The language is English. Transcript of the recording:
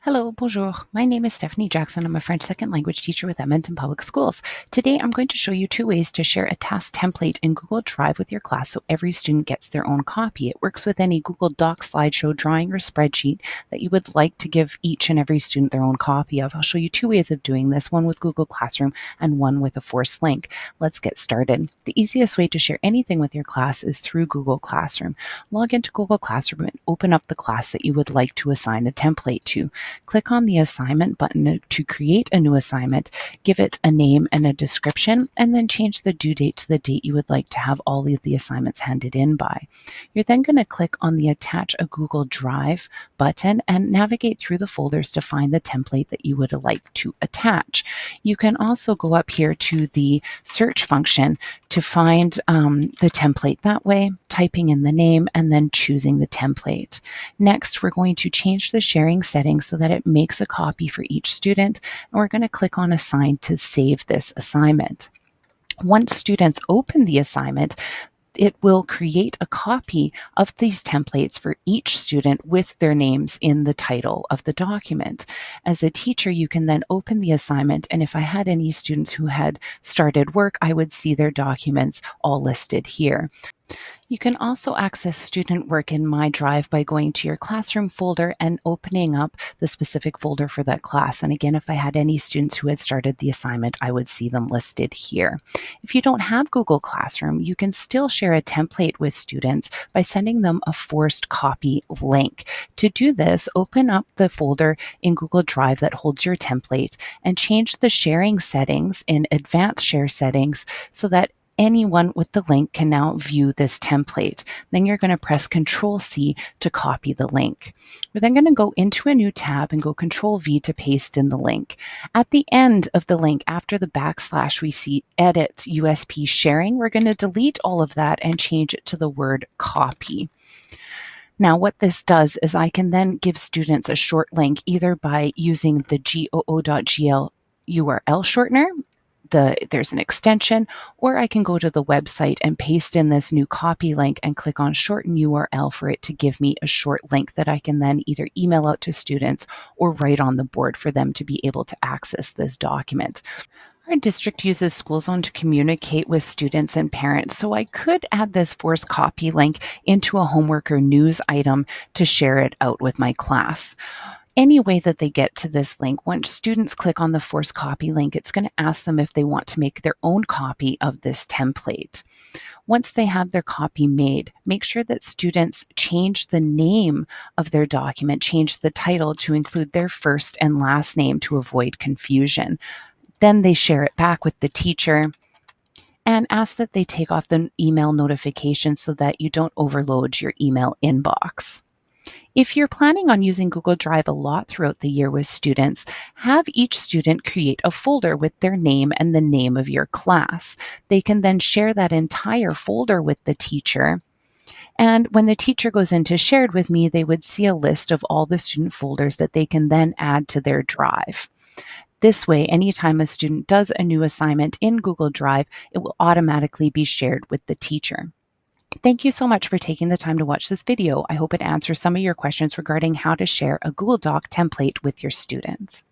Hello, bonjour. My name is Stephanie Jackson. I'm a French second language teacher with Edmonton Public Schools. Today, I'm going to show you two ways to share a task template in Google Drive with your class so every student gets their own copy. It works with any Google Docs, slideshow, drawing, or spreadsheet that you would like to give each and every student their own copy of. I'll show you two ways of doing this, one with Google Classroom and one with a forced link. Let's get started. The easiest way to share anything with your class is through Google Classroom. Log into Google Classroom and open up the class that you would like to assign a template to. Click on the assignment button to create a new assignment, give it a name and a description, and then change the due date to the date you would like to have all of the assignments handed in by. You're then going to click on the Attach a Google Drive button and navigate through the folders to find the template that you would like to attach. You can also go up here to the search function to find the template that way, typing in the name and then choosing the template. Next, we're going to change the sharing settings so that it makes a copy for each student, and we're going to click on Assign to save this assignment. Once students open the assignment, it will create a copy of these templates for each student with their names in the title of the document. As a teacher, you can then open the assignment, and if I had any students who had started work, I would see their documents all listed here. You can also access student work in My Drive by going to your classroom folder and opening up the specific folder for that class. And again, if I had any students who had started the assignment, I would see them listed here. If you don't have Google Classroom, you can still share a template with students by sending them a forced copy link. To do this, open up the folder in Google Drive that holds your template and change the sharing settings in Advanced Share Settings so that anyone with the link can now view this template. Then you're going to press Control-C to copy the link. We're then going to go into a new tab and go Control-V to paste in the link. At the end of the link, after the backslash, we see Edit USP Sharing. We're going to delete all of that and change it to the word copy. Now, what this does is I can then give students a short link either by using the goo.gl URL shortener. There's an extension, or I can go to the website and paste in this new copy link and click on shorten URL for it to give me a short link that I can then either email out to students or write on the board for them to be able to access this document. Our district uses SchoolZone to communicate with students and parents, so I could add this forced copy link into a homework or news item to share it out with my class. Any way that they get to this link, once students click on the forced copy link, it's going to ask them if they want to make their own copy of this template. Once they have their copy made, make sure that students change the name of their document, change the title to include their first and last name to avoid confusion. Then they share it back with the teacher and ask that they take off the email notifications so that you don't overload your email inbox. If you're planning on using Google Drive a lot throughout the year with students, have each student create a folder with their name and the name of your class. They can then share that entire folder with the teacher. And when the teacher goes into Shared with Me, they would see a list of all the student folders that they can then add to their drive. This way, anytime a student does a new assignment in Google Drive, it will automatically be shared with the teacher. Thank you so much for taking the time to watch this video. I hope it answers some of your questions regarding how to share a Google Doc template with your students.